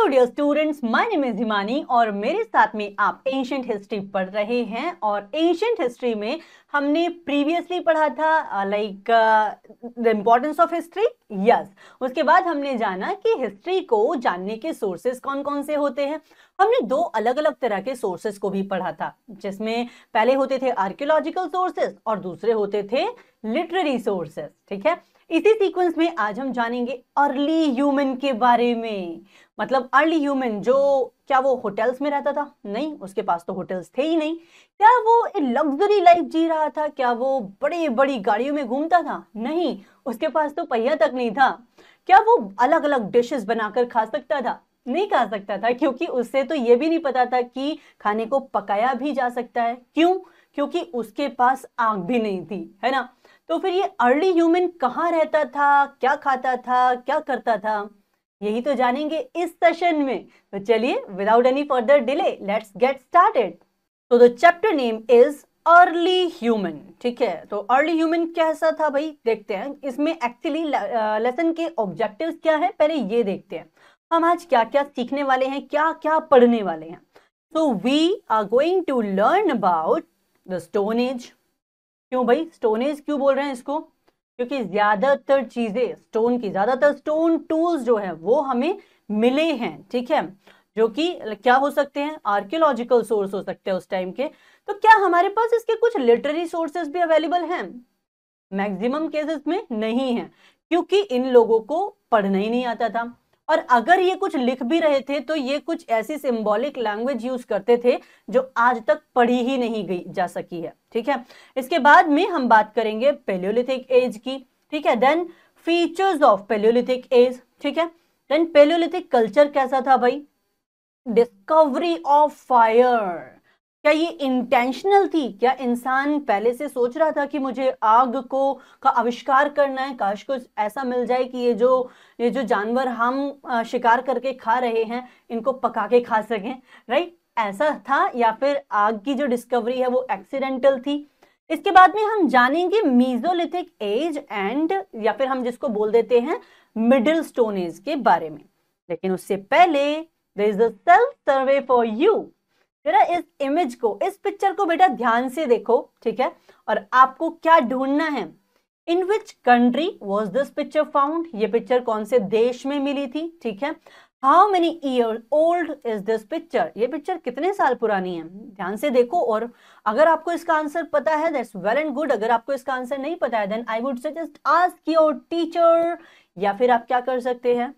Hello dear students, my name is Himani और मेरे साथ में आप एंशिएंट हिस्ट्री पढ़ रहे हैं। और एंशिएंट हिस्ट्री में हमने प्रीवियसली पढ़ा था like the importance of history. Yes, उसके बाद हमने जाना कि हिस्ट्री को जानने के सोर्सेस कौन कौन से होते हैं। हमने दो अलग अलग तरह के सोर्सेस को भी पढ़ा था, जिसमें पहले होते थे आर्कियोलॉजिकल सोर्सेस और दूसरे होते थे लिटरेरी सोर्सेस। ठीक है, इसी सीक्वेंस में आज हम जानेंगे अर्ली ह्यूमन के बारे में। मतलब अर्ली ह्यूमन जो, क्या वो होटल्स में रहता था? नहीं, उसके पास तो होटल्स थे ही नहीं। क्या वो लग्जरी लाइफ जी रहा था? क्या वो बड़ी बड़ी गाड़ियों में घूमता था? नहीं, उसके पास तो पहिया तक नहीं था। क्या वो अलग अलग डिशेस बनाकर खा सकता था? नहीं खा सकता था, क्योंकि उससे तो ये भी नहीं पता था कि खाने को पकाया भी जा सकता है। क्यों? क्योंकि उसके पास आग भी नहीं थी, है ना। तो फिर ये अर्ली ह्यूमन कहाँ रहता था, क्या खाता था, क्या करता था, यही तो जानेंगे इस सेशन में। तो चलिए, without any further delay, let's get started. तो the chapter name is early human. ठीक है, तो अर्ली ह्यूमन कैसा था भाई, देखते हैं। इसमें एक्चुअली लेसन के ऑब्जेक्टिव्स क्या है, पहले ये देखते हैं। हम आज क्या क्या सीखने वाले हैं, क्या क्या पढ़ने वाले हैं। So we are going to learn about the stone age. क्यों भाई स्टोन एज क्यों बोल रहे हैं इसको? क्योंकि ज्यादातर चीजें स्टोन की, ज्यादातर स्टोन टूल्स जो है वो हमें मिले हैं। ठीक है, जो कि क्या हो सकते हैं, आर्कियोलॉजिकल सोर्स हो सकते हैं उस टाइम के। तो क्या हमारे पास इसके कुछ लिटरेरी सोर्सेज भी अवेलेबल हैं? मैक्सिमम केसेस में नहीं है, क्योंकि इन लोगों को पढ़ना ही नहीं आता था। और अगर ये कुछ लिख भी रहे थे तो ये कुछ ऐसी सिंबॉलिक लैंग्वेज यूज करते थे जो आज तक पढ़ी ही नहीं गई जा सकी है। ठीक है, इसके बाद में हम बात करेंगे पेलियोलिथिक एज की। ठीक है, then features of palaeolithic age. ठीक है, देन पेलियोलिथिक कल्चर कैसा था भाई, डिस्कवरी ऑफ फायर। क्या ये इंटेंशनल थी? क्या इंसान पहले से सोच रहा था कि मुझे आग को का आविष्कार करना है, काश कुछ ऐसा मिल जाए कि ये जो जानवर हम शिकार करके खा रहे हैं इनको पका के खा सकें, राइट? ऐसा था, या फिर आग की जो डिस्कवरी है वो एक्सीडेंटल थी? इसके बाद में हम जानेंगे मीजोलिथिक एज एंड, या फिर हम जिसको बोल देते हैं मिडिल स्टोन एज के बारे में। लेकिन उससे पहले there is a self survey for you. जरा इस इमेज को, इस पिक्चर को बेटा ध्यान से देखो। ठीक है, और आपको क्या ढूंढना है, in which country was this picture found, ये पिक्चर कौन से देश में मिली थी। ठीक है, how many year old is this picture, ये पिक्चर कितने साल पुरानी है, ध्यान से देखो। और अगर आपको इसका आंसर पता है दैट्स वेल एंड गुड। अगर आपको इसका आंसर नहीं पता है then I would suggest ask your teacher, या फिर आप क्या कर सकते हैं,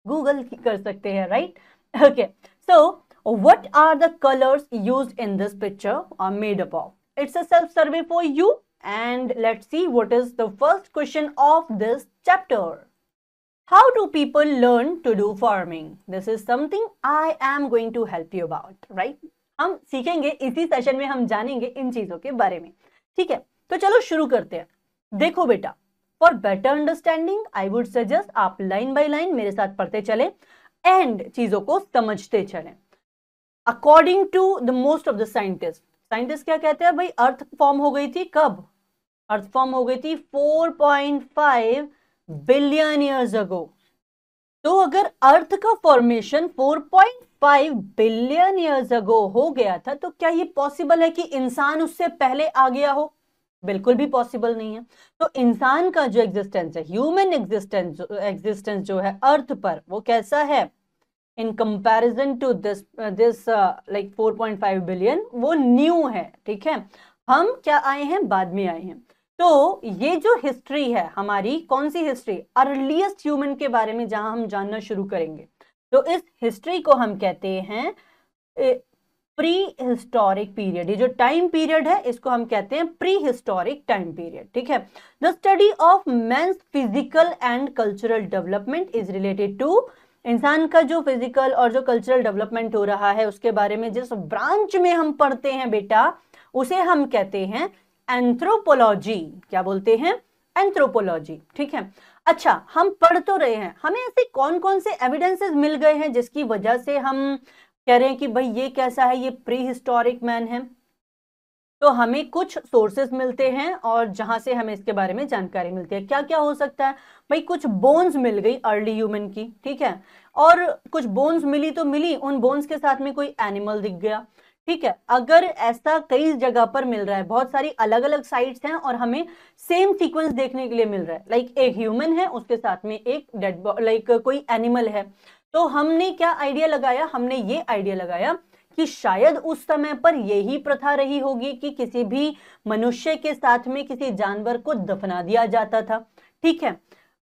गूगल कर सकते हैं, right? Okay, so what are the colors used in this picture are made up of? It's a self survey for you, and let's see what is the first question of this chapter. How do people learn to do farming? This is something I am going to help you about, right? हम सीखेंगे इसी session में, हम जानेंगे इन चीजों के बारे में। ठीक है, तो चलो शुरू करते हैं। देखो बेटा, for better understanding I would suggest आप लाइन बाय लाइन मेरे साथ पढ़ते चले एंड चीजों को समझते चलें। According to the most of the scientist क्या कहते हैं भाई, अर्थ फॉर्म हो गई थी कब? अर्थ फॉर्म हो गई थी 4.5 बिलियन ईयर्स अगो। तो अगर अर्थ का फॉर्मेशन 4.5 बिलियन ईयर्स अगो हो गया था, तो क्या ये पॉसिबल है कि इंसान उससे पहले आ गया हो? बिल्कुल भी पॉसिबल नहीं है। तो इंसान का जो एग्जिस्टेंस है, ह्यूमन एग्जिस्टेंस जो है अर्थ पर, वो कैसा है in comparison to this like 4.5 billion, वो न्यू है। ठीक है, हम क्या आए हैं, बाद में आए हैं। तो ये जो हिस्ट्री है हमारी, कौन सी हिस्ट्री, अर्लीस्ट ह्यूमन के बारे में जहां हम जानना शुरू करेंगे। तो इस हिस्ट्री को हम कहते हैं प्री हिस्टोरिक पीरियड। ये जो टाइम पीरियड है इसको हम कहते हैं प्री हिस्टोरिक टाइम पीरियड। ठीक है, the study of men's physical and cultural development is related to, इंसान का जो फिजिकल और जो कल्चरल डेवलपमेंट हो रहा है उसके बारे में जिस ब्रांच में हम पढ़ते हैं बेटा, उसे हम कहते हैं एंथ्रोपोलॉजी। क्या बोलते हैं, एंथ्रोपोलॉजी। ठीक है, अच्छा हम पढ़ तो रहे हैं, हमें ऐसे कौन कौन से एविडेंसेस मिल गए हैं जिसकी वजह से हम कह रहे हैं कि भाई ये कैसा है, ये प्री हिस्टोरिक मैन है। तो हमें कुछ सोर्सेस मिलते हैं और जहां से हमें इसके बारे में जानकारी मिलती है। क्या क्या हो सकता है भाई, कुछ बोन्स मिल गई अर्ली ह्यूमन की। ठीक है, और कुछ बोन्स मिली तो मिली, उन बोन्स के साथ में कोई एनिमल दिख गया, ठीक है। अगर ऐसा कई जगह पर मिल रहा है, बहुत सारी अलग अलग साइट्स हैं और हमें सेम सीक्वेंस देखने के लिए मिल रहा है, लाइक एक ह्यूमन है उसके साथ में एक डेड लाइक कोई एनिमल है, तो हमने क्या आइडिया लगाया, हमने ये आइडिया लगाया कि शायद उस समय पर यही प्रथा रही होगी कि किसी भी मनुष्य के साथ में किसी जानवर को दफना दिया जाता था, ठीक है।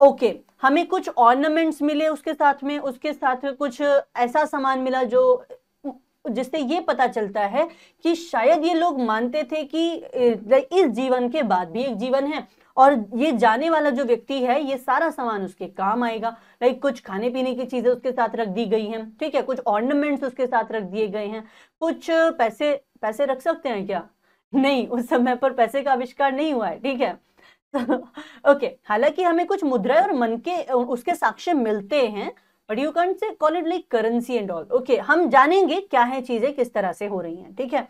ओके, हमें कुछ ऑर्नामेंट्स मिले उसके साथ में, उसके साथ कुछ ऐसा सामान मिला जो जिससे ये पता चलता है कि शायद ये लोग मानते थे कि इस जीवन के बाद भी एक जीवन है और ये जाने वाला जो व्यक्ति है ये सारा सामान उसके काम आएगा। लाइक कुछ खाने पीने की चीजें उसके साथ रख दी गई हैं, ठीक है, कुछ ऑर्नामेंट्स उसके साथ रख दिए गए हैं, कुछ पैसे, पैसे रख सकते हैं क्या? नहीं, उस समय पर पैसे का आविष्कार नहीं हुआ है, ठीक है। ओके, हालांकि हमें कुछ मुद्रा और मन के उसके साक्ष्य मिलते हैं, बट यू कैंट से call it like currency and all. Okay, हम जानेंगे क्या है चीजें किस तरह से हो रही हैं, ठीक है।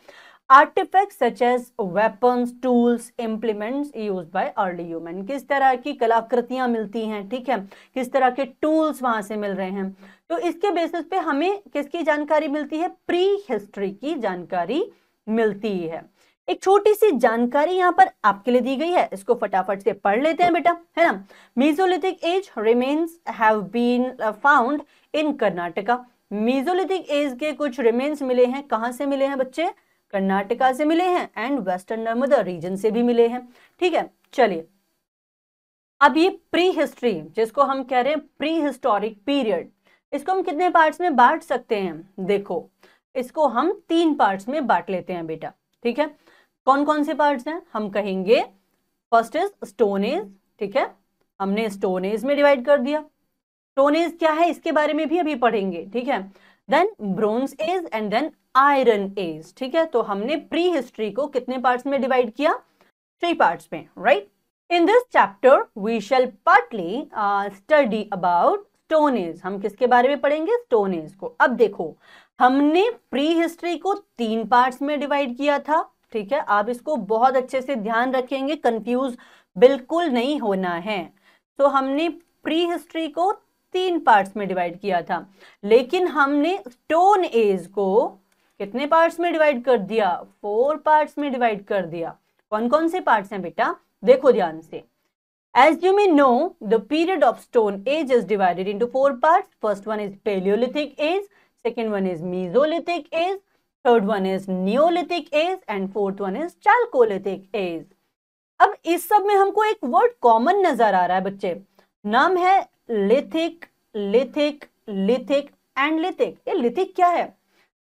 Artefacts such as weapons, tools, implements used by early human, किस तरह की कलाकृतियां मिलती हैं, ठीक है, किस तरह के टूल्स वहां से मिल रहे हैं। तो इसके बेसिस पे हमें किसकी जानकारी मिलती है? प्री हिस्ट्री की जानकारी मिलती है। एक छोटी सी जानकारी यहां पर आपके लिए दी गई है, इसको फटाफट से पढ़ लेते हैं बेटा, है ना। Mesolithic age remains have been found in Karnataka. Mesolithic age के कुछ रिमेन्स मिले हैं, कहां से मिले हैं बच्चे? कर्नाटका से मिले हैं एंड वेस्टर्न नर्मदा रीजन से भी मिले हैं, ठीक है। चलिए, अब ये प्री हिस्ट्री जिसको हम कह रहे हैं प्री हिस्टोरिक पीरियड, इसको हम कितने पार्ट्स में बांट सकते हैं? देखो, इसको हम 3 पार्ट्स में बांट लेते हैं बेटा, ठीक है। कौन कौन से पार्ट्स हैं? हम कहेंगे फर्स्ट इज स्टोन एज, ठीक है, हमने स्टोन एज में डिवाइड कर दिया। स्टोन एज क्या है इसके बारे में भी अभी पढ़ेंगे, ठीक है। Then bronze age and then iron age, ठीक है। तो हमने प्री हिस्ट्री को कितने पार्ट्स में डिवाइड किया? 3 पार्ट्स में, right. In this chapter we shall partly study about stone age. हम किसके बारे में पढ़ेंगे? स्टोन एज को। अब देखो, हमने प्री हिस्ट्री को 3 पार्ट्स में डिवाइड किया था, ठीक है। आप इसको बहुत अच्छे से ध्यान रखेंगे, कंफ्यूज बिल्कुल नहीं होना है। तो हमने प्री हिस्ट्री को 3 पार्ट्स में डिवाइड किया था, लेकिन हमने स्टोन एज को कितने पार्ट्स में डिवाइड कर दिया? 4 पार्ट्स में डिवाइड कर दिया। कौन कौन से पार्ट्स हैं बेटा? देखो ध्यान से। As you may know, the period of Stone Age is divided into 4 parts. First one is Paleolithic Age, second one is Mesolithic Age, third one is Neolithic Age, and fourth one is Chalcolithic Age. अब इस सब में हमको एक word common नजर आ रहा है बच्चे, नाम है lithic, lithic, lithic and lithic. ये लिथिक क्या है?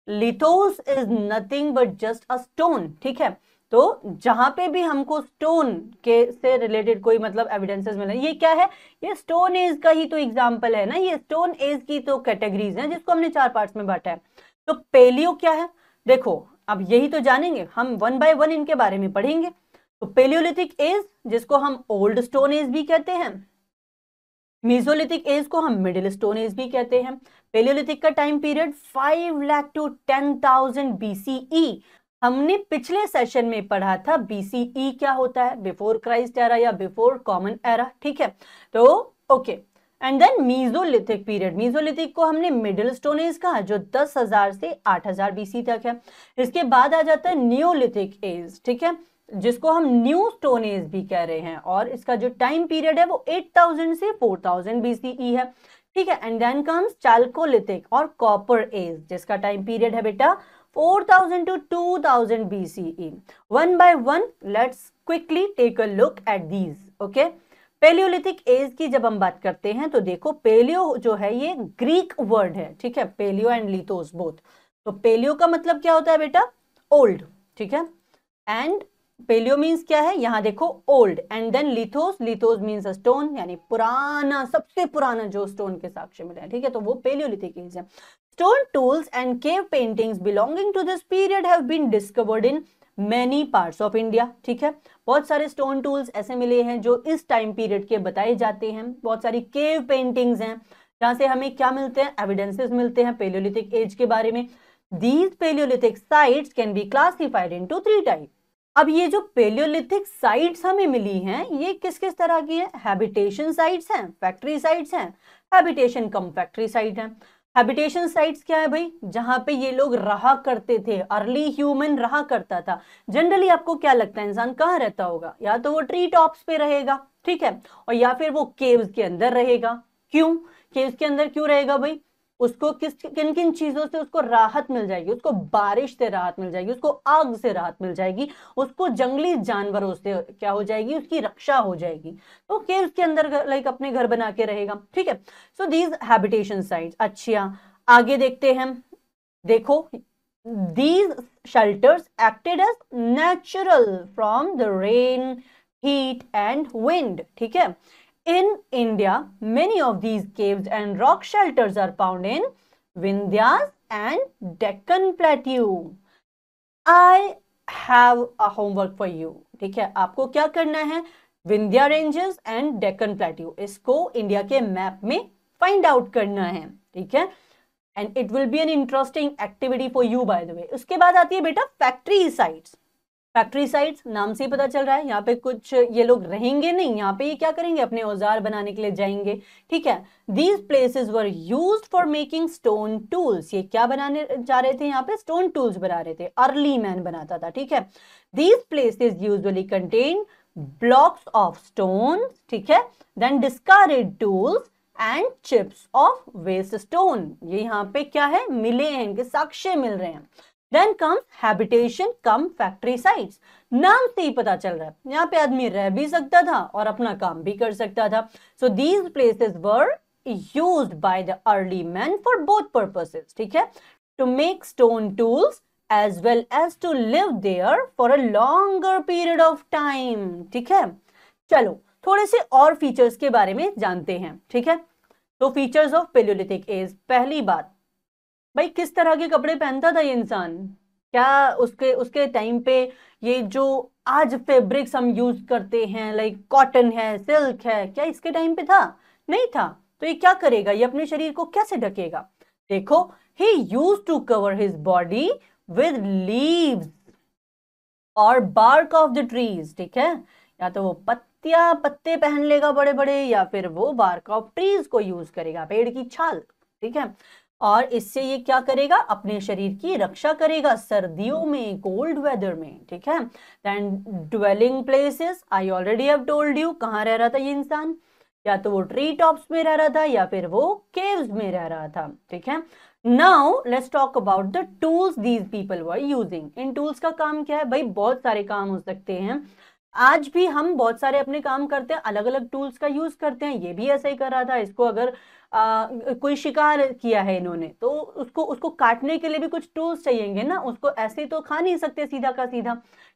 Lithos is nothing but just a stone, ठीक है। तो जहां पे भी हमको स्टोन के से रिलेटेड कोई मतलब एविडेंसेस मिले, ये क्या है? ये स्टोन एज का ही तो एग्जांपल है ना, ये स्टोन एज की तो कैटेगरीज हैं जिसको हमने 4 पार्ट्स में बांटा है। तो पेलियो क्या है? देखो, अब यही तो जानेंगे हम, 1 बाय 1 इनके बारे में पढ़ेंगे। तो पेलियोलिथिक एज जिसको हम ओल्ड स्टोन एज भी कहते हैं, मेसोलिथिक एज को हम मिडिल स्टोन एज भी कहते हैं। पेलियोलिथिक का time period 5 lakh to 10,000 BCE. हमने पिछले सेशन में पढ़ा था बीसीई क्या होता है, बिफोर क्राइस्ट एरा या बिफोर कॉमन एरा, ठीक है। तो okay, and then mesolithic period, mesolithic को हमने मिडिल स्टोन एज कहा जो 10,000 से 8,000 बीसी तक है। इसके बाद आ जाता है नियोलिथिक एज, ठीक है, जिसको हम न्यू स्टोन एज भी कह रहे हैं, और इसका जो टाइम पीरियड है वो 8,000 से 4,000 बीसीई है, ठीक है। एंड देन कम्स चाल्कोलिथिक और कॉपर एज, जिसका टाइम पीरियड है बेटा 4,000 to 2,000 BCE. One by one, let's quickly take a look at these. Okay? Palaeolithic age की जब हम बात करते हैं तो देखो, पेलियो जो है ये ग्रीक वर्ड है, ठीक है, पेलियो एंड लिथोस बोथ। तो पेलियो का मतलब क्या होता है बेटा? ओल्ड, ठीक है। एंड पेलियो मीन्स क्या है? यहां देखो old, and then lithos, lithos means a stone, यानी पुराना, सबसे पुराना जो स्टोन के साक्ष्य मिले हैं, ठीक है। तो वो पेलियोलिथिक एज है। Stone tools and cave paintings belonging to this period have been discovered in many parts of India, ठीक है। बहुत सारे स्टोन टूल्स ऐसे मिले हैं जो इस टाइम पीरियड के बताए जाते हैं। बहुत सारी केव पेंटिंग्स हैं जहां से हमें क्या मिलते हैं? एविडेंसेस मिलते हैं पेलियोलिथिक एज के बारे में। These Paleolithic sites can be classified into 3 types. अब ये जो पेलियोलिथिक साइट्स हमें मिली हैं, ये किस किस तरह की हैं? हैबिटेशन साइट्स हैं, फैक्ट्री साइट्स हैं, हैबिटेशन कम फैक्ट्री साइट हैं। हैबिटेशन साइट्स क्या है भाई? जहां पे ये लोग रहा करते थे, अर्ली ह्यूमन रहा करता था। जनरली आपको क्या लगता है इंसान कहाँ रहता होगा? या तो वो ट्री टॉप्स पे रहेगा, ठीक है, और या फिर वो केव्स के अंदर रहेगा। क्यों केव्स के अंदर क्यों रहेगा भाई? उसको किन किन चीजों से उसको राहत मिल जाएगी? उसको बारिश से राहत मिल जाएगी, उसको आग से राहत मिल जाएगी, उसको जंगली जानवरों से क्या हो जाएगी? उसकी रक्षा हो जाएगी। तो केव्स के अंदर लाइक अपने घर बना के रहेगा, ठीक है। So these habitation sites. अच्छा, आगे देखते हैं। देखो, these shelters acted as natural from the rain, heat and wind, ठीक है। In India, many of these caves and rock shelters are found in Vindhyas and Deccan Plateau. I have a homework for you, ठीक है। आपको क्या करना है? Vindhya ranges and Deccan plateau, इसको India के मैप में फाइंड आउट करना है, ठीक है। And it will be an interesting activity for you by the way. उसके बाद आती है बेटा फैक्ट्री साइट्स। फैक्ट्री साइट्स नाम से ही पता चल रहा है, यहाँ पे कुछ ये लोग रहेंगे नहीं, यहाँ पे ये क्या करेंगे? अपने औजार बनाने के लिए जाएंगे, ठीक है। These places were used for making stone tools. ये क्या बनाने जा रहे थे? यहाँ पे स्टोन टूल्स बना रहे थे, अर्ली मैन बनाता था, ठीक है। These places usually contain blocks of stone, ठीक है, then discarded tools and chips of waste stone. ये यहाँ पे क्या है? मिले हैं, इनके साक्ष्य मिल रहे हैं। Then comes habitation कम फैक्ट्री साइट्स। नाम से ही पता चल रहा है, यहाँ पे आदमी रह भी सकता था और अपना काम भी कर सकता था। So these places were used by the early men for both purposes, ठीक है, to make stone tools as well as to live there for a longer period of time, ठीक है। चलो थोड़े से और फीचर्स के बारे में जानते हैं, ठीक है। तो फीचर्स ऑफ पेलियोलिथिक एज। पहली बात भाई, किस तरह के कपड़े पहनता था ये इंसान? क्या उसके उसके टाइम पे ये जो आज फैब्रिक्स हम यूज करते हैं लाइक कॉटन है, सिल्क है, क्या इसके टाइम पे था? नहीं था। तो ये क्या करेगा? ये अपने शरीर को कैसे ढकेगा? देखो, he use to cover his body with leaves और बार्क ऑफ द ट्रीज, ठीक है। या तो वो पत्ते पहन लेगा बड़े बड़े, या फिर वो बार्क ऑफ ट्रीज को यूज करेगा, पेड़ की छाल, ठीक है। और इससे ये क्या करेगा? अपने शरीर की रक्षा करेगा सर्दियों में, कोल्ड वेदर में, ठीक है। Then dwelling places, I already have told you कहाँ रह रहा था ये इंसान? या तो वो ट्री टॉप्स में रह रहा था या फिर वो केव्स में रह रहा था, ठीक है। Now let's talk about the tools these people were using. In tools का काम क्या है भाई? बहुत सारे काम हो सकते हैं। आज भी हम बहुत सारे अपने काम करते हैं, अलग अलग टूल्स का यूज करते हैं। ये भी ऐसा ही कर रहा था। इसको अगर कोई शिकार किया है इन्होंने, तो उसको काटने के लिए भी कुछ टूल्स चाहिएंगे ना, उसको ऐसे तो खा नहीं सकते सीधा का सीधा,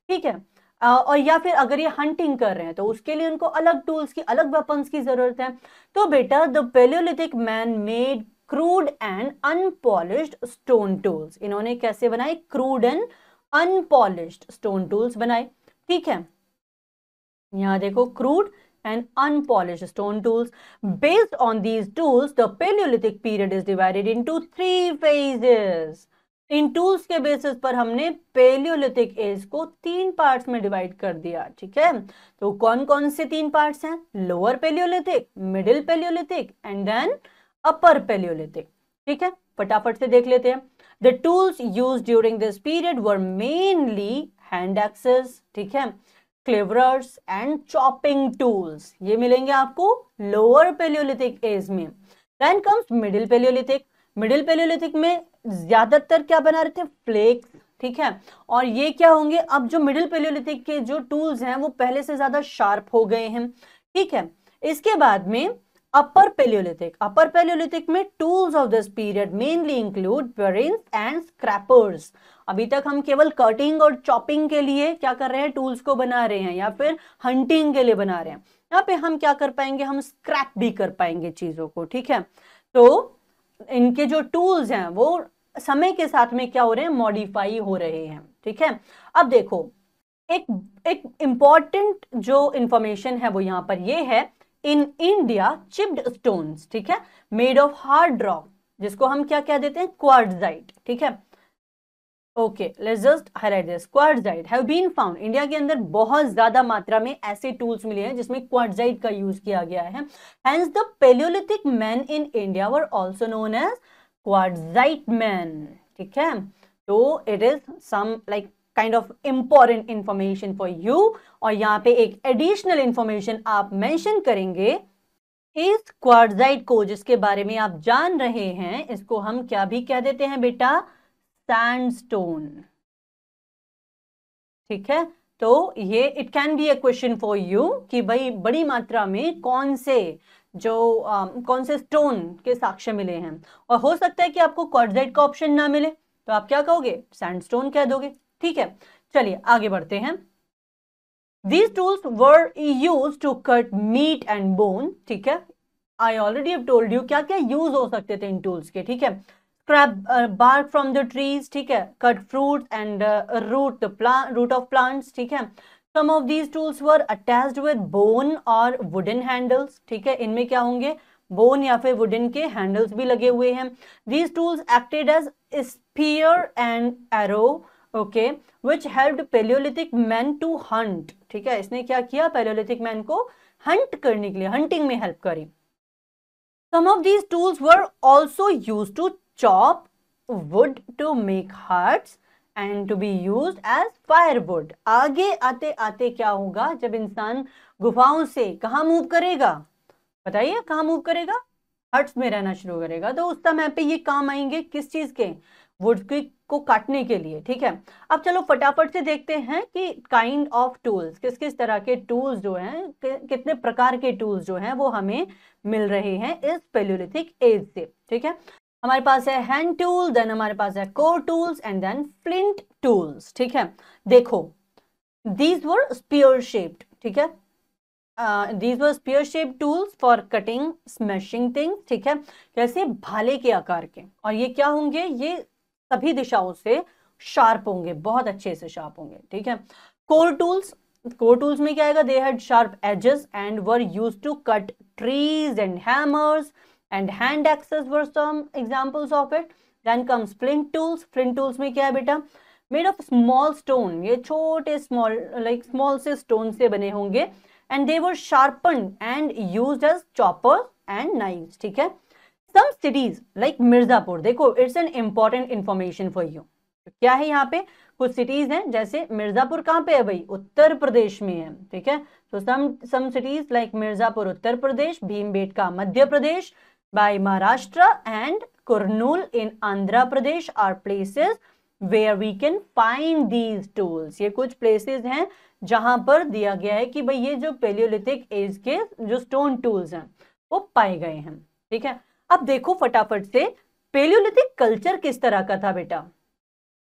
ठीक है। और या फिर अगर ये हंटिंग कर रहे हैं तो उसके लिए उनको अलग टूल्स की, अलग वेपन्स की जरूरत है। तो बेटा the palaeolithic man made crude and unpolished stone tools. इन्होंने कैसे बनाए? Crude and unpolished stone tools बनाए, ठीक है। यहाँ देखो, crude and unpolished stone tools. Based on these tools, the Paleolithic period is divided into 3 phases. In tools के basis पर हमने पेलियोलिथिक एज को 3 पार्ट्स में डिवाइड कर दिया, ठीक है। तो कौन कौन से 3 पार्ट्स हैं? Lower palaeolithic, middle palaeolithic and then upper palaeolithic, ठीक है। फटाफट से देख लेते हैं। The tools used during this period were mainly hand axes, ठीक है, क्लेवर्स एंड चॉपिंग टूल्स। ये मिलेंगे आपको लोअर पेलियोलिथिक एज में। Then comes middle palaeolithic. Middle palaeolithic में ज्यादातर क्या बना रहे थे? फ्लेक्स, ठीक है। और ये क्या होंगे? अब जो मिडिल पेलियोलिथिक के जो टूल्स हैं वो पहले से ज्यादा शार्प हो गए हैं, ठीक है। इसके बाद में अपर पेलियोलिथिक। अपर पेलियोलिथिक में tools of this period mainly include bearings and scrapers. अभी तक हम केवल कटिंग और चॉपिंग के लिए क्या कर रहे हैं? टूल्स को बना रहे हैं, या फिर हंटिंग के लिए बना रहे हैं। यहाँ पे हम क्या कर पाएंगे? हम स्क्रैप भी कर पाएंगे चीजों को, ठीक है। तो इनके जो टूल्स हैं वो समय के साथ में क्या हो रहे हैं? मॉडिफाई हो रहे हैं, ठीक है। अब देखो, एक इंपॉर्टेंट जो इंफॉर्मेशन है वो यहाँ पर ये है, इन इंडिया चिप्ड स्टोन्स, ठीक है, मेड ऑफ हार्ड रॉक, जिसको हम क्या कह देते हैं? क्वार्ट्जाइट, ठीक है। Okay, let's just highlight this. Quartzite have been found, India के अंदर बहुत ज्यादा मात्रा में ऐसे टूल्स मिले हैं जिसमें क्वार्टजाइट का यूज किया गया है। Hence the palaeolithic man in India were also known as quartzite man. ठीक है, तो it is some like kind of important information for you. और यहाँ पे एक एडिशनल इंफॉर्मेशन आप मेंशन करेंगे, इस क्वार्टजाइट को जिसके बारे में आप जान रहे हैं, इसको हम क्या भी कह देते हैं बेटा? सैंडस्टोन। ठीक है, तो ये it can be a question for you कि भाई बड़ी मात्रा में कौन से स्टोन के साक्ष्य मिले हैं। और हो सकता है कि आपको क्वार्टजाइट का ऑप्शन ना मिले, तो आप क्या कहोगे? सैंडस्टोन कह दोगे। ठीक है, चलिए आगे बढ़ते हैं। These tools were used to cut meat and bone. ठीक है, I already have told you क्या क्या यूज हो सकते थे इन टूल्स के। ठीक है, scrap bark from the trees, ठीक है, cut fruits and root of plants। ठीक है, some of these tools were attached with bone or wooden handles। ठीक है, इनमें क्या होंगे? बोन या फिर वुडन के हैंडल्स भी लगे हुए हैं। These tools acted as spear and arrow, okay, which helped palaeolithic man to hunt. ठीक है, इसने क्या किया? पेलियोलिथिक मैन को हंट करने के लिए, हंटिंग में हेल्प करी। Some of these tools were also use to chop wood to make huts and to be use as firewood. आगे आते आते क्या होगा? जब इंसान गुफाओं से कहाँ मूव करेगा? बताइए, कहाँ मूव करेगा? हट्स में रहना शुरू करेगा, तो उस समय पे ये काम आएंगे किस चीज के? वुड को काटने के लिए। ठीक है, अब चलो फटाफट से देखते हैं कि काइंड ऑफ टूल्स, किस किस तरह के टूल्स जो हैं, कितने प्रकार के टूल्स जो हैं वो हमें मिल रहे हैं इस पेलियोलिथिक एज से। ठीक है, हमारे पास है हैंड टूल, देन हमारे पास है core tools and then flint tools. ठीक है, देखो, दीज वर स्पीयर शेप्ड। ठीक है, these were spear shaped tools for cutting smashing things। ठीक है, कैसे? भाले के आकार के। और ये क्या होंगे? ये सभी दिशाओं से शार्प होंगे, बहुत अच्छे से शार्प होंगे। ठीक है, कोर टूल्स में क्या आएगा? They had sharp edges and were used to cut trees and hammers and hand axes were some examples of it. Then comes flint tools में क्या है बेटा? मेड ऑफ स्मॉल स्टोन, ये छोटे स्मॉल से स्टोन से बने होंगे। And they were sharpened and used as choppers and knives। ठीक है, some cities like मिर्जापुर, देखो it's an important information for you। क्या है यहाँ पे? कुछ सिटीज हैं, जैसे मिर्जापुर कहाँ पे है भाई? उत्तर प्रदेश में है। ठीक है, तो some cities like Mirzapur Uttar Pradesh, Bhimbetka Madhya Pradesh, by Maharashtra and Kurnool in Andhra Pradesh are places where we can find these tools। ये कुछ प्लेसेस हैं जहां पर दिया गया है कि भाई ये जो पेलियोलिथिक एज के जो स्टोन टूल्स हैं वो पाए गए हैं। ठीक है, अब देखो फटाफट से, पेलियोलिथिक कल्चर किस तरह का था बेटा?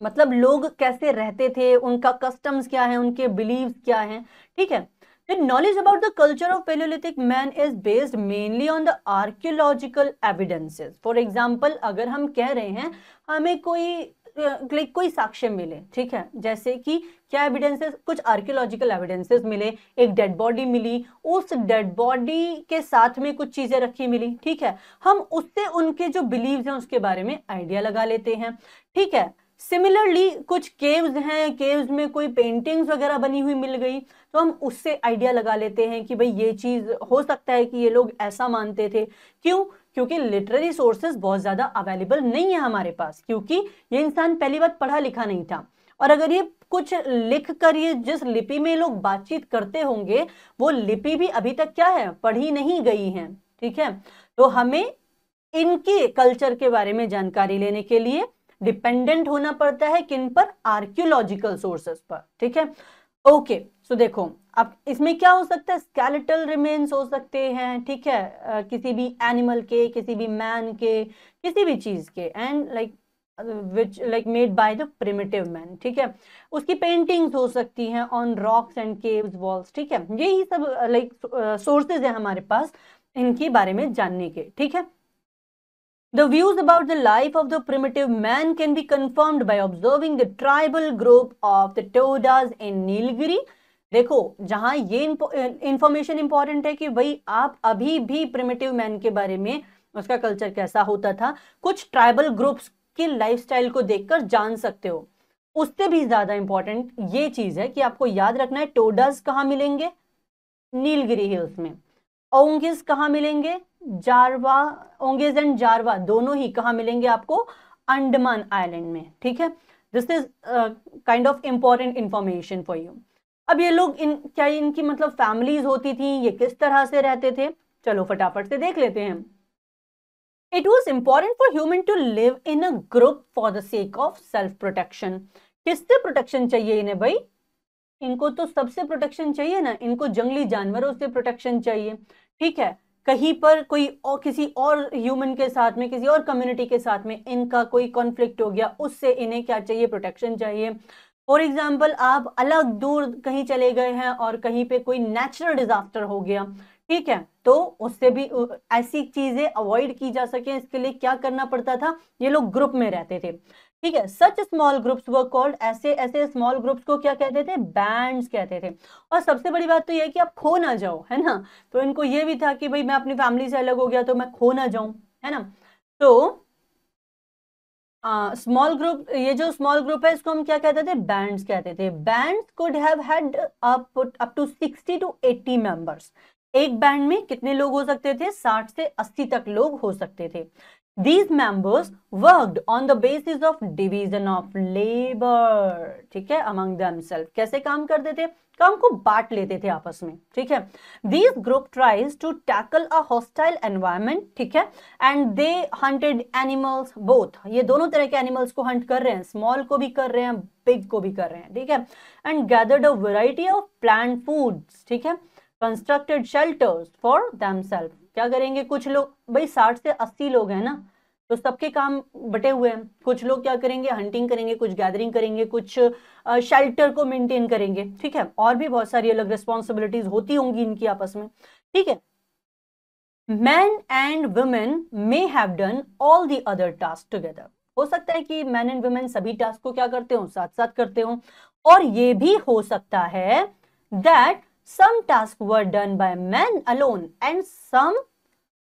मतलब लोग कैसे रहते थे, उनका कस्टम्स क्या है, उनके बिलीव्स क्या हैं। ठीक है, the knowledge about the culture of Paleolithic man is based mainly on the archaeological evidences। For example, अगर हम कह रहे हैं हमें कोई साक्ष्य मिले, ठीक है, जैसे कि क्या एविडेंसेस? कुछ आर्कियोलॉजिकल एविडेंसेस मिले, एक डेड बॉडी मिली, उस डेड बॉडी के साथ में कुछ चीजें रखी मिली। ठीक है, हम उससे उनके जो बिलीव्स हैं उसके बारे में आइडिया लगा लेते हैं। ठीक है, सिमिलरली कुछ केव्स हैं, केव्स में कोई पेंटिंग्स वगैरह बनी हुई मिल गई, तो हम उससे आइडिया लगा लेते हैं कि भाई ये चीज हो सकता है कि ये लोग ऐसा मानते थे। क्यों? क्योंकि लिटरेरी सोर्सेज बहुत ज्यादा अवेलेबल नहीं है हमारे पास, क्योंकि ये इंसान पहली बात पढ़ा लिखा नहीं था, और अगर ये कुछ लिख कर, ये जिस लिपि में लोग बातचीत करते होंगे वो लिपि भी अभी तक क्या है? पढ़ी नहीं गई है। ठीक है, तो हमें इनके कल्चर के बारे में जानकारी लेने के लिए डिपेंडेंट होना पड़ता है किन पर? आर्कियोलॉजिकल सोर्सेस पर। ठीक है, ओके, सो देखो अब इसमें क्या हो सकता है? स्केलेटल रिमेन्स हो सकते हैं। ठीक है, किसी भी एनिमल के, किसी भी मैन के, किसी भी चीज के, and like made by the primitive man. ठीक है, उसकी पेंटिंग्स हो सकती हैं on rocks and caves, walls. ठीक है, यही सब सोर्सेज है हमारे पास इनके बारे में जानने के। ठीक है, The views about the life of the primitive man can be confirmed by observing the tribal group of the Todas in Nilgiri। देखो, जहां ये इंफॉर्मेशन इंपॉर्टेंट है कि भाई आप अभी भी प्रिमिटिव मैन के बारे में, उसका कल्चर कैसा होता था, कुछ ट्राइबल ग्रुप्स के लाइफस्टाइल को देखकर जान सकते हो। उससे भी ज्यादा इंपॉर्टेंट ये चीज है कि आपको याद रखना है टोडास कहाँ मिलेंगे, नीलगिरी हिल्स में। ओंगिस कहाँ मिलेंगे, जारवा, ओंगिस एंड जारवा दोनों ही कहाँ मिलेंगे आपको, अंडमान आइलैंड में। ठीक है, this is kind of important information for you. अब ये लोग क्या इनकी मतलब फैमिलीज होती थी, ये किस तरह से रहते थे, चलो फटाफट से देख लेते हैं। It was important for human to live in a group for the sake of self protection. किससे प्रोटेक्शन चाहिए इन्हें भाई, इनको तो सबसे प्रोटेक्शन चाहिए ना, इनको जंगली जानवरों से प्रोटेक्शन चाहिए। ठीक है, कहीं पर कोई और किसी और ह्यूमन के साथ में, किसी और कम्युनिटी के साथ में इनका कोई कॉन्फ्लिक्ट हो गया, उससे इन्हें क्या चाहिए, प्रोटेक्शन चाहिए। फॉर एग्जाम्पल आप अलग दूर कहीं चले गए हैं और कहीं पे कोई नेचुरल डिजास्टर हो गया, ठीक है, तो उससे भी ऐसी चीजें अवॉइड की जा सके, इसके लिए क्या करना पड़ता था, ये लोग ग्रुप में रहते थे। ठीक है, such small groups were called, ऐसे ऐसे स्मॉल ग्रुप्स को क्या कहते थे, बैंड्स कहते थे। और सबसे बड़ी बात तो यह है कि आप खो ना जाओ, है ना, तो इनको ये भी था कि भाई मैं अपनी फैमिली से अलग हो गया तो मैं खो ना जाऊं, है ना। तो स्मॉल ग्रुप, ये जो स्मॉल ग्रुप है इसको हम क्या कहते थे, बैंड्स कहते थे। Bands could have had up to 60 to 80 members. एक बैंड में कितने लोग हो सकते थे, 60 से 80 तक लोग हो सकते थे। These members worked on the basis of division of labor, ठीक है, among themselves। कैसे काम करते थे, काम को बांट लेते थे आपस में। ठीक है, These group tries to tackle a hostile environment, ठीक है, and they hunted animals both। ये दोनों तरह के एनिमल्स को हंट कर रहे हैं, स्मॉल को भी कर रहे हैं, बिग को भी कर रहे हैं। ठीक है, and gathered a variety of plant foods, ठीक है, कंस्ट्रक्टेड शेल्टर्स फॉर themselves। क्या करेंगे, कुछ लोग भाई 60 से 80 लोग हैं ना, तो सबके काम बटे हुए हैं। कुछ लोग क्या करेंगे, हंटिंग करेंगे, कुछ गैदरिंग करेंगे, कुछ शेल्टर को मेंटेन करेंगे। ठीक है, और भी बहुत सारी अलग रिस्पॉन्सिबिलिटीज होती होंगी इनकी आपस में। ठीक है, man and women may have done all the other task together. हो सकता है कि मैन एंड वुमेन सभी टास्क को क्या करते हो, साथ साथ करते हो। और ये भी हो सकता है that some tasks were done by men alone and some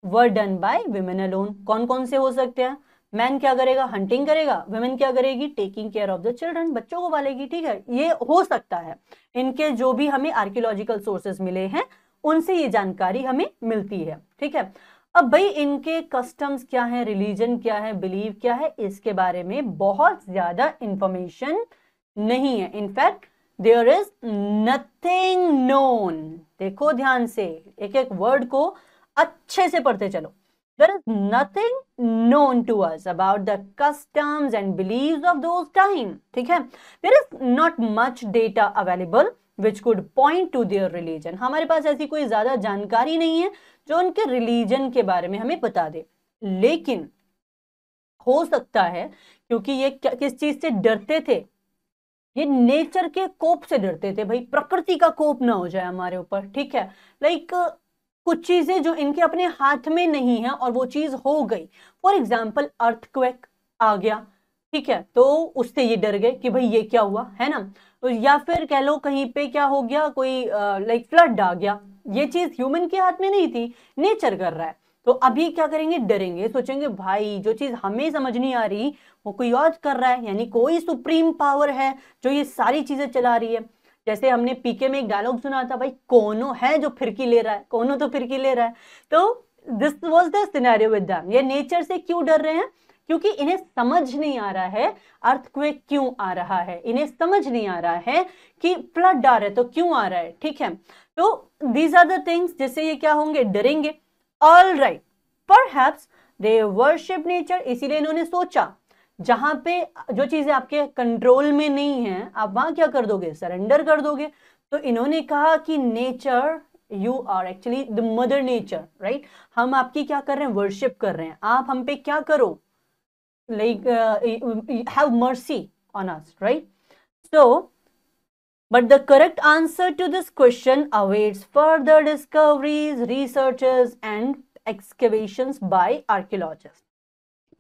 were done by women alone। कौन कौन से हो सकते हैं, मैन क्या करेगा, हंटिंग करेगा, वुमेन क्या करेगी, taking care of the children, बच्चों को पालेगी। ठीक है, ये हो सकता है, इनके जो भी हमें आर्कियोलॉजिकल सोर्सेज मिले हैं उनसे ये जानकारी हमें मिलती है। ठीक है, अब भाई इनके कस्टम्स क्या है, रिलीजन क्या है, बिलीव क्या है, इसके बारे में बहुत ज्यादा इंफॉर्मेशन नहीं है। In fact there is nothing known. देखो ध्यान से, एक एक वर्ड को अच्छे से पढ़ते चलो। There is nothing known to us about the customs and beliefs of those time। ठीक है, there is not much data available which could point to their religion। हमारे पास ऐसी कोई ज्यादा जानकारी नहीं है जो उनके रिलीजन के बारे में हमें बता दे, लेकिन हो सकता है क्योंकि ये किस चीज से डरते थे, ये नेचर के कोप से डरते थे, भाई प्रकृति का कोप ना हो जाए हमारे ऊपर। ठीक है, लाइक कुछ चीजें जो इनके अपने हाथ में नहीं है और वो चीज हो गई, फॉर एग्जाम्पल अर्थक्वेक आ गया, ठीक है, तो उससे ये डर गए कि भाई ये क्या हुआ, है ना। तो या फिर कह लो कहीं पे क्या हो गया, कोई लाइक फ्लड आ गया, ये चीज ह्यूमन के हाथ में नहीं थी, नेचर कर रहा है। तो अभी क्या करेंगे, डरेंगे, सोचेंगे भाई जो चीज हमें समझ नहीं आ रही वो कोई और कर रहा है, यानी कोई सुप्रीम पावर है जो ये सारी चीजें चला रही है। जैसे हमने पीके में एक डायलॉग सुना था, भाई कोनो है जो फिरकी ले रहा है, कोनो तो फिरकी ले रहा है। तो this was the scenario with them. ये नेचर से क्यों डर रहे हैं, क्योंकि इन्हें समझ नहीं आ रहा है अर्थक्वेक क्यों आ रहा है, इन्हें समझ नहीं आ रहा है कि फ्लड आ रहा है तो क्यों आ रहा है। ठीक है, तो दीज आर द थिंग्स जिससे ये क्या होंगे, डरेंगे। All right, perhaps they worship nature, इसीलिए इन्होंने सोचा जहां पे जो चीजें आपके कंट्रोल में नहीं है आप वहां क्या कर दोगे, सरेंडर कर दोगे। तो इन्होंने कहा कि nature, you are actually the mother nature, right, हम आपकी क्या कर रहे हैं, वर्शिप कर रहे हैं, आप हम पे क्या करो, like have mercy on us, right. So but the correct answer to this question awaits further discoveries, researches and excavations by archaeologists।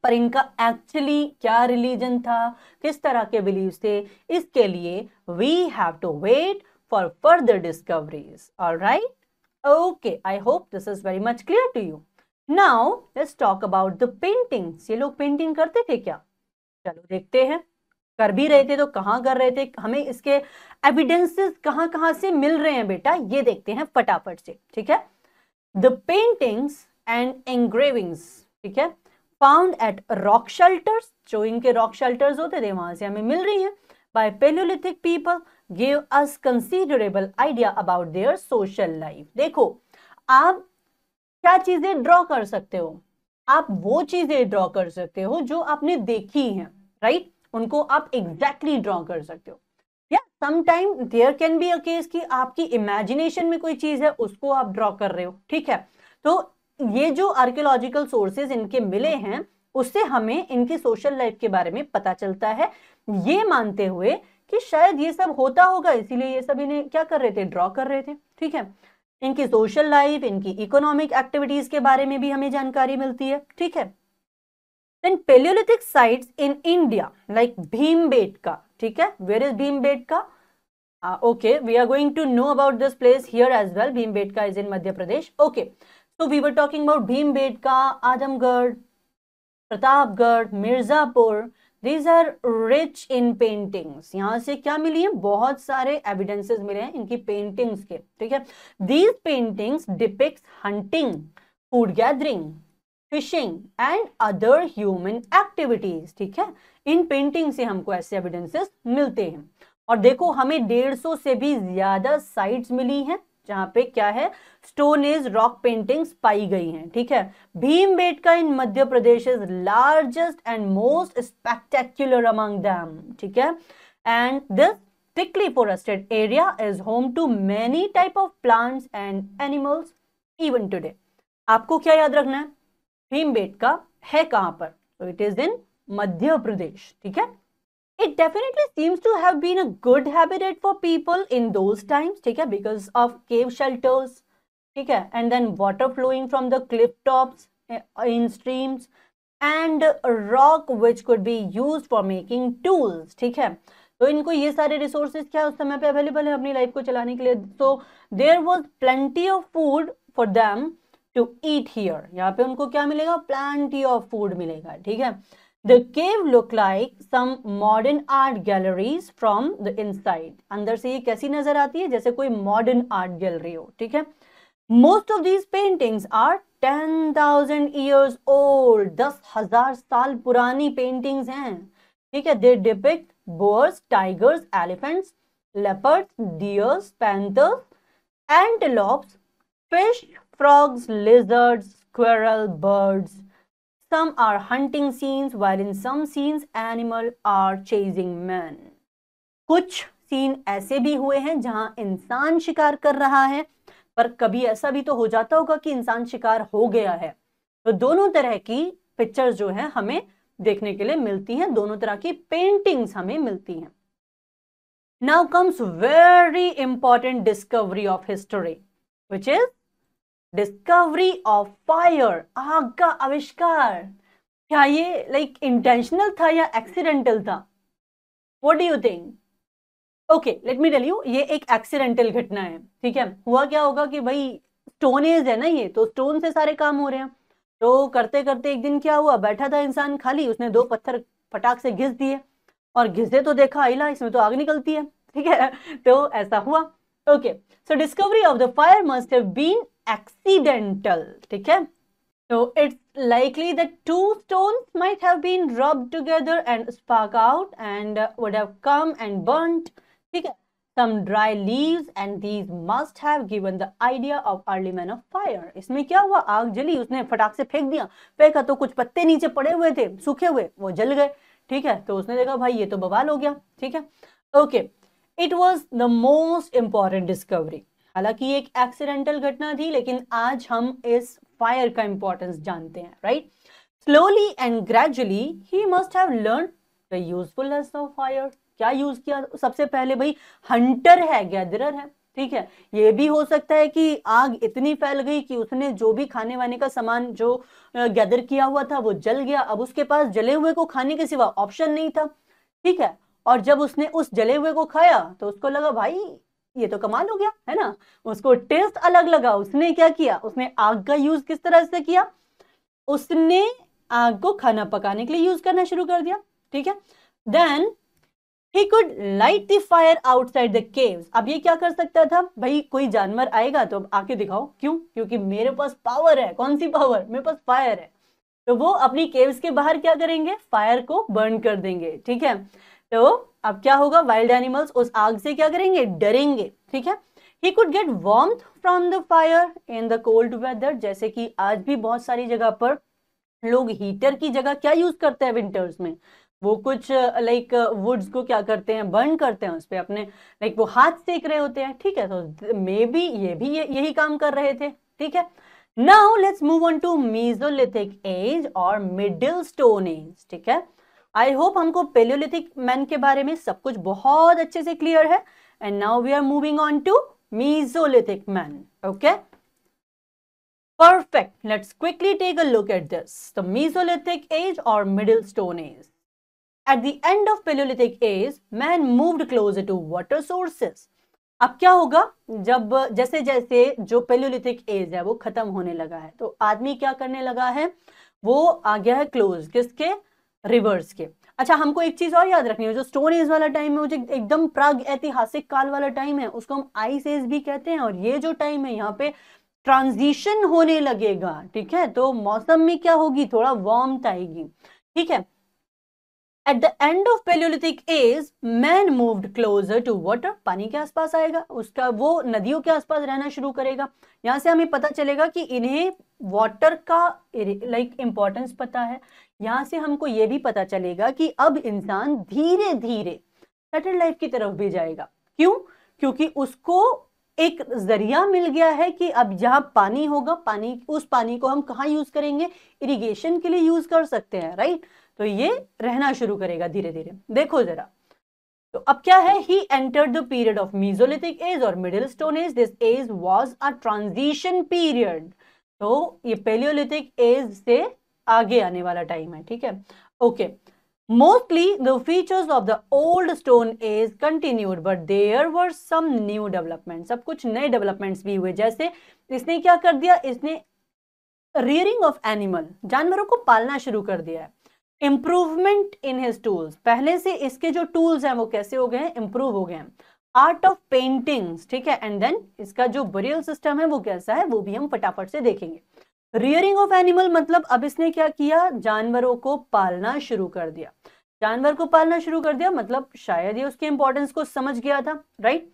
पर इनका एक्चुअली क्या रिलीजन था, किस तरह के बिलीव्स थे, इसके लिए we have to wait for further discoveries. Alright, okay, I hope this is very much clear to you. Now let's talk about the paintings. ये लोग पेंटिंग करते थे क्या, चलो देखते हैं। कर भी रहे थे तो कहाँ कर रहे थे, हमें इसके एविडेंसेस कहाँ कहाँ से मिल रहे हैं बेटा, ये देखते हैं फटाफट से, ठीक है। द पेंटिंग्स एंड एंग्रेविंग्स, ठीक है, फाउंड एट रॉक शेल्टर्स, जो इनके रॉक शेल्टर्स होते थे वहां से हमें मिल रही हैं, by paleolithic people give us considerable idea about their social life. देखो आप क्या चीजें ड्रॉ कर सकते हो, आप वो चीजें ड्रॉ कर सकते हो जो आपने देखी हैं, राइट, उनको आप एग्जैक्टली ड्रॉ कर सकते हो। या sometime there can be a case कि आपकी इमेजिनेशन में कोई चीज है उसको आप ड्रॉ कर रहे हो, ठीक है। तो ये जो आर्कियोलॉजिकल सोर्सेज इनके मिले हैं उससे हमें इनकी सोशल लाइफ के बारे में पता चलता है, ये मानते हुए कि शायद ये सब होता होगा, इसीलिए ये सब इन्हें क्या कर रहे थे, ड्रॉ कर रहे थे, ठीक है। इनकी सोशल लाइफ, इनकी इकोनॉमिक एक्टिविटीज के बारे में भी हमें जानकारी मिलती है, ठीक है। Then Paleolithic sites in India like Bhimbetka, ठीक है, where is Bhimbetka? Okay, we are going to know about this place here as well. Bhimbetka is in Madhya Pradesh. Okay, so we were talking about Bhimbetka, Adamgarh, Pratapgarh, Mirzapur, these are rich in paintings। यहाँ से क्या मिली है, बहुत सारे evidences मिले हैं इनकी paintings के, ठीक है। These paintings depicts hunting, food gathering, fishing and other human activities, ठीक है। इन पेंटिंग से हमको ऐसे एविडेंसेस मिलते हैं। और देखो हमें 150 से भी ज्यादा साइट्स मिली हैं जहां पे क्या है, स्टोन एज रॉक पेंटिंग्स पाई गई हैं, ठीक है। Bhimbetka in Madhya Pradesh is largest and most spectacular among them, ठीक है। And this thickly forested area is home to many type of plants and animals even today। आपको क्या याद रखना है, भीमबेटका है कहां पर, तो इट इज इन मध्य प्रदेश, ठीक है। It definitely seems to have been a good habitat for people in those times, ठीक है, because of cave shelters, ठीक है, and then water flowing from the cliff tops in streams and rock which could be used for making tools, ठीक है। तो इनको ये सारे रिसोर्सेज क्या उस समय पे अवेलेबल है अपनी लाइफ को चलाने के लिए, so there was plenty of food for them to eat here। यहाँ पे उनको क्या मिलेगा, plenty of food मिलेगा, ठीक है। The cave look like some modern art galleries from the inside। अंदर से ये कैसी नजर आती है, जैसे कोई modern art gallery हो, ठीक है। Most of these paintings are 10,000 years old। 10,000 साल पुरानी पेंटिंग्स हैं, ठीक है। They depict boars, tigers, elephants, leopards, deers, panthers, antelopes, fish, frogs, lizards, squirrel, birds। Some are hunting scenes, while in some scenes animal are chasing men। कुछ scene ऐसे भी हुए हैं जहां इंसान शिकार कर रहा है, पर कभी ऐसा भी तो हो जाता होगा कि इंसान शिकार हो गया है। तो दोनों तरह की पिक्चर्स जो है हमें देखने के लिए मिलती हैं, दोनों तरह की पेंटिंग्स हमें मिलती हैं। Now comes very important discovery of history, which is discovery of fire, आग का आविष्कार। क्या ये लाइक इंटेंशनल था या एक्सीडेंटल था, what do you think? Okay let me tell you, ये एक एक्सीडेंटल घटना है, ठीक है। हुआ क्या होगा कि भाई स्टोन एज है ना ये, तो स्टोन से सारे काम हो रहे हैं, तो करते करते एक दिन क्या हुआ, बैठा था इंसान खाली, उसने 2 पत्थर फटाक से घिस दिए, और घिसे तो देखा इला इसमें तो आग निकलती है, ठीक है। तो ऐसा हुआ। Okay, so discovery of the fire must have been accidental, ठीक है। So it's likely that 2 stones might have been rubbed together and spark out and would have come and burnt, ठीक है। Some dry leaves and these must have given the idea of early man of fire। इसमें क्या हुआ, आग जली, उसने फटाक से फेंक दिया, फेंका तो कुछ पत्ते नीचे पड़े हुए थे सूखे हुए, वो जल गए, ठीक है। तो उसने देखा भाई ये तो बवाल हो गया, ठीक है। Okay, it was the most important discovery. हालांकि एक एक्सीडेंटल घटना थी, लेकिन आज हम इस फायर का इंपॉर्टेंस जानते हैं, right. Slowly and gradually he must have learn the usefulness of fire. क्या यूज किया सबसे पहले, भाई हंटर है, गैदरर है, ठीक है। ये भी हो सकता है कि आग इतनी फैल गई कि उसने जो भी खाने वाने का सामान जो गैदर किया हुआ था वो जल गया, अब उसके पास जले हुए को खाने के सिवा ऑप्शन नहीं था, ठीक है। और जब उसने उस जले हुए को खाया तो उसको लगा भाई ये तो कमाल हो गया, है ना, उसको टेस्ट अलग लगा। उसने क्या किया, उसने आग का यूज किस तरह से किया, उसने आग को खाना पकाने के लिए यूज करना शुरू कर दिया, ठीक है। Then He could light the fire outside the caves. अब ये क्या कर सकता था भाई, कोई जानवर आएगा तो अब आके दिखाओ, क्यों? क्योंकि मेरे पास पावर है। कौन सी पावर? मेरे पास फायर है। तो वो अपनी केव्स के बाहर क्या करेंगे? फायर को बर्न कर देंगे, ठीक है। तो अब क्या होगा? वाइल्ड एनिमल्स उस आग से क्या करेंगे? डरेंगे, ठीक है। He could get warmth from the fire in the cold weather, जैसे कि आज भी बहुत सारी जगह पर लोग हीटर की जगह क्या यूज करते हैं विंटर्स में? वो कुछ लाइक वुड्स को क्या करते हैं? बर्न करते हैं, उस पे अपने लाइक वो हाथ सेक रहे होते हैं, ठीक है। तो मे बी ये भी यही काम कर रहे थे, ठीक है। Now let's move on to mesolithic age और मिडिल स्टोन एज, ठीक है। आई होप हमको पेलियोलिथिक मैन के बारे में सब कुछ बहुत अच्छे से क्लियर है। And now we are moving on to mesolithic man, okay. Perfect. Let's quickly take a look at this. The Mesolithic age or Middle Stone age. At the end of Paleolithic age, man moved closer to water sources. अब क्या होगा? जब जैसे जैसे जो palaeolithic as है वो खत्म होने लगा है, तो आदमी क्या करने लगा है? वो आ गया है क्लोज, किसके? रिवर्स के। अच्छा, हमको एक चीज और याद रखनी है, जो स्टोन एज वाला टाइम है, वो जो एकदम प्राग ऐतिहासिक काल वाला टाइम है, उसको हम आइस एज भी कहते हैं। और ये जो टाइम है, यहाँ पे ट्रांजिशन होने लगेगा, ठीक है। तो मौसम में क्या होगी? थोड़ा वार्मथ आएगी, ठीक है। At the end of palaeolithic age man moved closer to water, पानी के आसपास आएगा, उसका वो नदियों के आसपास रहना शुरू करेगा। यहां से हमें पता चलेगा कि इन्हें वाटर का लाइक इंपॉर्टेंस पता है। यहां से हमको ये भी पता चलेगा कि अब इंसान धीरे धीरे सेटल लाइफ की तरफ भी जाएगा। क्यों? क्योंकि उसको एक जरिया मिल गया है कि अब जहां पानी होगा, पानी, उस पानी को हम कहाँ यूज करेंगे? इरिगेशन के लिए यूज कर सकते हैं, राइट। तो ये रहना शुरू करेगा धीरे धीरे। देखो जरा, तो अब क्या है? He entered the period of mesolithic age और middle stone age. This age was a transition period. तो ये पेलियोलिथिक एज से आगे आने वाला टाइम है, ठीक है, okay. Mostly the features of the old stone age continued, but there were some new developments. सब कुछ नए डेवलपमेंट्स भी हुए। जैसे इसने क्या कर दिया? इसने rearing of animal, जानवरों को पालना शुरू कर दिया है। Improvement in his tools, पहले से इसके जो टूल्स हैं वो कैसे हो गए हैं? इंप्रूव हो गए हैं। आर्ट ऑफ पेंटिंग्स, ठीक है। एंड देन इसका जो बरियल सिस्टम है वो कैसा है, वो भी हम फटाफट से देखेंगे। रियरिंग ऑफ एनिमल मतलब अब इसने क्या किया? जानवरों को पालना शुरू कर दिया। जानवर को पालना शुरू कर दिया मतलब शायद ये उसके इंपॉर्टेंस को समझ गया था, right.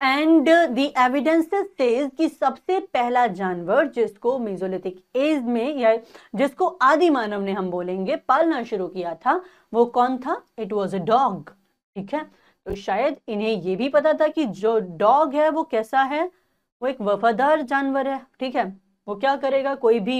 And the evidences says कि सबसे पहला जानवर जिसको मेसोलिथिक एज में, या जिसको आदि मानव ने हम बोलेंगे, पालना शुरू किया था, वो कौन था? इट वॉज अ डॉग, ठीक है। तो शायद इन्हें ये भी पता था कि जो डॉग है वो कैसा है? वो एक वफादार जानवर है, ठीक है। वो क्या करेगा? कोई भी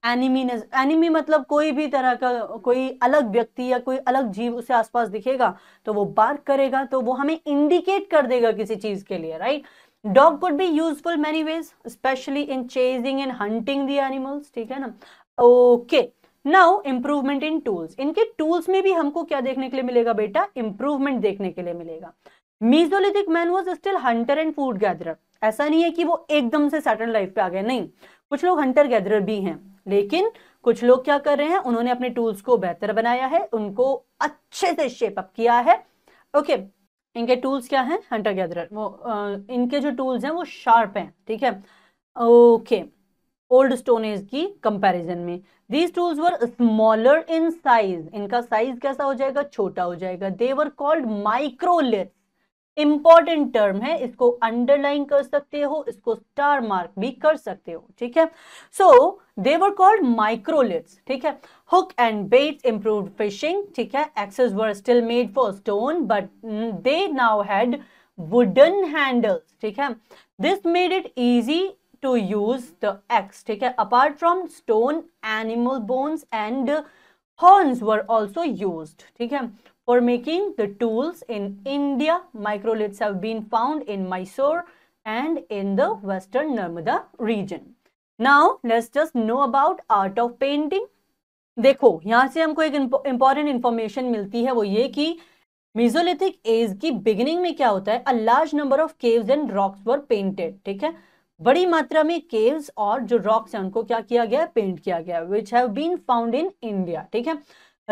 एनिमी मतलब कोई भी तरह का कोई अलग व्यक्ति या कोई अलग जीव उसे आसपास दिखेगा तो वो बार्क करेगा, तो वो हमें इंडिकेट कर देगा किसी चीज के लिए, right. Dog could be useful many ways, specially in chasing and hunting the animals, ठीक है ना, okay. Now improvement in tools, इनके टूल्स में भी हमको क्या देखने के लिए मिलेगा बेटा? इंप्रूवमेंट देखने के लिए मिलेगा। Mesolithic man was still Hunter and food gatherer. ऐसा नहीं है कि वो एकदम से सेटल लाइफ पे आ गए, नहीं, कुछ लोग हंटर गैदरर भी हैं, लेकिन कुछ लोग क्या कर रहे हैं? उन्होंने अपने टूल्स को बेहतर बनाया है, उनको अच्छे से शेप अप किया है, ओके। इनके टूल्स क्या हैं? हंटर गैदरर, वो इनके जो टूल्स हैं वो शार्प हैं, ठीक है, ओके। ओल्ड स्टोन एज की कंपैरिजन में these tools were smaller in size, इनका साइज कैसा हो जाएगा? छोटा हो जाएगा। They were called microliths, important term है, इसको अंडरलाइन कर सकते हो, इसको स्टार मार्क भी कर सकते हो, ठीक है। सो दे वर कॉल्ड माइक्रोलिथ्स, ठीक है। Hook and baits improved fishing, ठीक है। Axes were still made for stone but they now had wooden handles, ठीक है। This made it easy to use the axe, ठीक है। apart from stone, animal bones and horns were also used, ठीक है, for making the tools in India. Microliths have been found in Mysore and in the western Narmada region. Now let's just know about art of painting. देखो यहां से हमको एक important information मिलती है, वो ये कि मेसोलिथिक एज की बिगिनिंग में क्या होता है? A large number of caves and rocks were painted, ठीक है। बड़ी मात्रा में केव्स और जो रॉक्स हैं उनको क्या किया गया? पेंट किया गया, which have been found in India, ठीक है।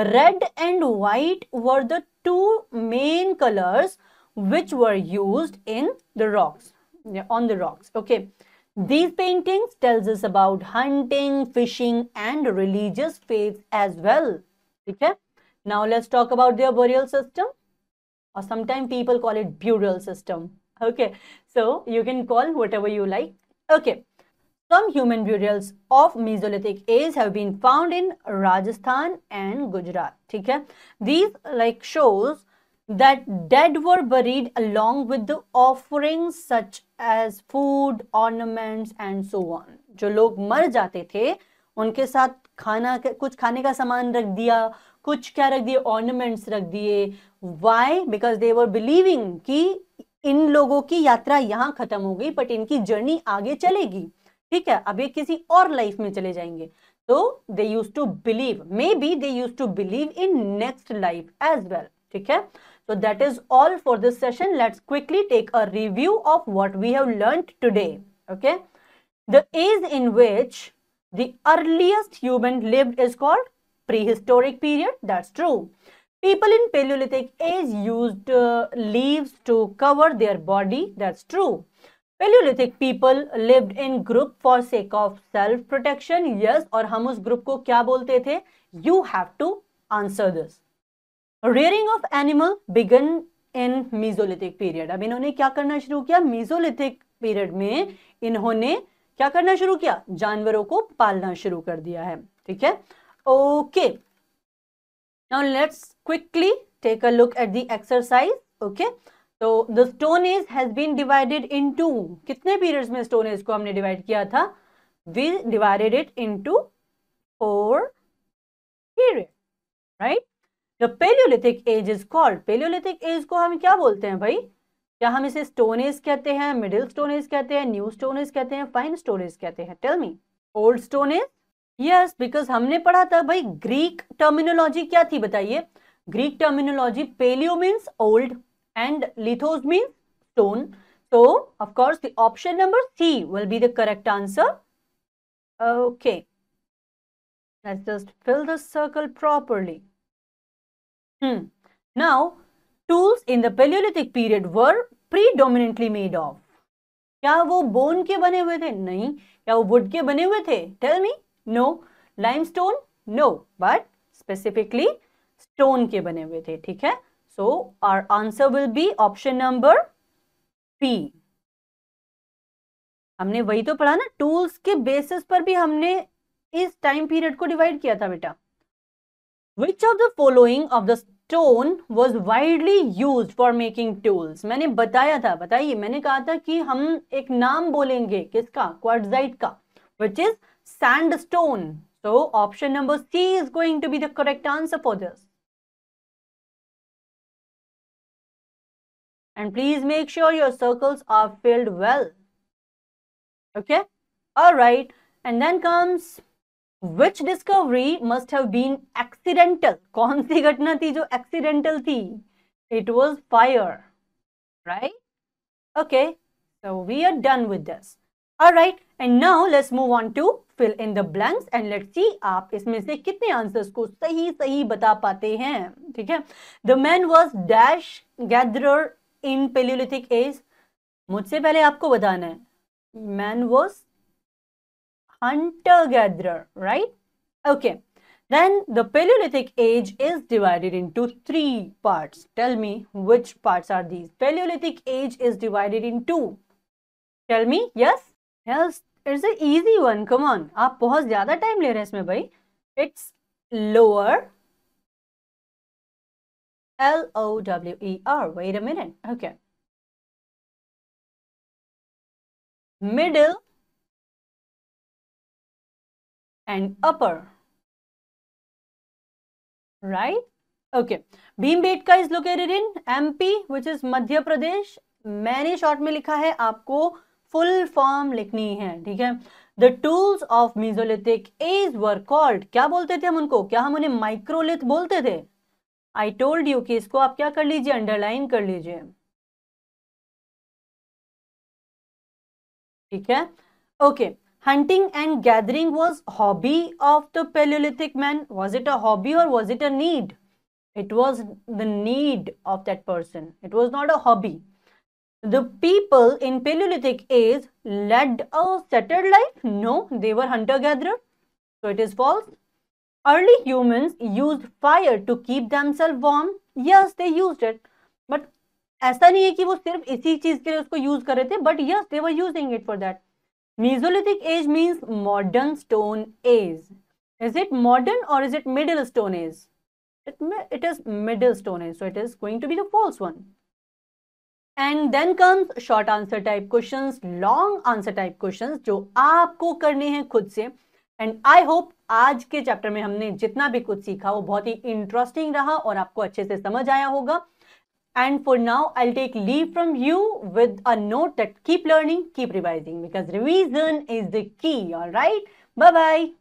Red and white were the two main colors which were used in the rocks, on the rocks. Okay, these paintings tells us about hunting, fishing and religious faiths as well. Okay, now let's talk about their burial system, or sometimes people call it burial system. Okay, so you can call whatever you like. Okay, some human burials of Mesolithic age have been found in Rajasthan and Gujarat. ठीक है, these like shows that dead were buried along with the offerings such as food, ornaments and so on. जो लोग मर जाते थे उनके साथ खाना, कुछ खाने का सामान रख दिया, कुछ क्या रख दिए, ऑर्नामेंट्स रख दिए. Why? Because they were believing कि इन लोगों की यात्रा यहाँ खत्म हो गई बट इनकी जर्नी आगे चलेगी. ठीक है, अब ये किसी और लाइफ में चले जाएंगे. तो they use to believe, may be they use to believe in next life as well. ठीक है, so that is all for this session. Let's quickly take a review of what we have learned today. Okay, the age in which the earliest human lived is called prehistoric period. That's true. People in Paleolithic age used leaves to cover their body. That's true. Paleolithic people lived in group for sake of self protection. Yes, और हम उस group को क्या बोलते थे? You have to answer this. Rearing of animal began in Mesolithic period. अब इन्होंने क्या करना शुरू किया? Mesolithic period में इन्होंने क्या करना शुरू किया? जानवरों को पालना शुरू कर दिया है. ठीक है, okay. Now let's quickly take a look at the exercise. Okay. तो the Stone Age has been divided into, कितने periods में Stone Age को हमने divide किया था? We divided it into 4 periods, right? The Paleolithic age is called, Paleolithic age को हम क्या बोलते हैं भाई? क्या हम इसे Stone Age कहते हैं, Middle Stone Age कहते हैं, New Stone Age कहते हैं, Fine Stone Age कहते हैं? Tell me. Old Stone Age? Yes, because हमने पढ़ा था भाई Greek terminology क्या थी बताइए? Greek terminology, Paleo means old and lithos means stone. So, of course, the option number C will be the correct answer. Okay. Let's just fill the circle properly. Now, tools in the Paleolithic period were predominantly made of. क्या वो bone के बने हुए थे? नहीं. क्या वो wood के बने हुए थे? Tell me. No. Limestone? No. But specifically stone के बने हुए थे. ठीक है? So our answer will be option number P. हमने वही तो पढ़ा ना, टूल्स के बेसिस पर भी हमने इस टाइम पीरियड को डिवाइड किया था बेटा. Which of the following of the stone was widely used for making tools? मैंने बताया था, बताइए, मैंने कहा था कि हम एक नाम बोलेंगे किसका? क्वार्ट्जाइट का, which is sandstone. So option number C is going to be the correct answer for this. And please make sure your circles are filled well. Okay, all right. And then comes, which discovery must have been accidental? कौन सी घटना थी जो accidental थी? It was fire, right? Okay, so we are done with this. All right, and now let's move on to fill in the blanks and let's see आप इसमें से कितने answers को सही सही बता पाते हैं. ठीक है, the man was dash gatherer in Paleolithic age. मुझसे पहले आपको बताना है, man was hunter gatherer, right? Okay, then the Paleolithic age is divided into 3 parts. Tell me which parts are these? Paleolithic age is divided in 2. Tell me. Yes, yes, it's an easy one. Come on, आप बहुत ज्यादा time ले रहे हैं इसमें भाई. It's lower, L-O-W-E-R. Wait a minute. Okay. Middle and upper. Right? Okay. Bhimbetka is located in MP, which is Madhya Pradesh. मैंने short में लिखा है, आपको फुल फॉर्म लिखनी है. ठीक है. The tools of Mesolithic age were called, क्या बोलते थे हम उनको? क्या हम उन्हें माइक्रोलिथ बोलते थे? I told you कि इसको आप क्या कर लीजिए, अंडरलाइन कर लीजिए. ठीक है, okay. hunting and gathering was hobby of the Paleolithic man. Was it a hobby or was it a need? It was the need of that person. It was not a hobby. The people in Paleolithic age led a settled life. No, they were hunter-gatherer. So it is false. Early humans used fire to keep themselves warm. Yes, they used it. But ऐसा नहीं है कि वो सिर्फ इसी चीज के लिए उसको यूज कर रहे थे. But yes, they were using it for that. Mesolithic age means modern stone age. Is it modern or is it middle stone age? It is middle stone age. So it is going to be the false one. And then comes short answer type questions, long answer type questions जो आपको करने हैं खुद से. And I hope आज के chapter में हमने जितना भी कुछ सीखा वो बहुत ही इंटरेस्टिंग रहा और आपको अच्छे से समझ आया होगा. And for now, I'll take leave from you with a note that keep learning, keep revising, because revision is the key. All right. Bye-bye.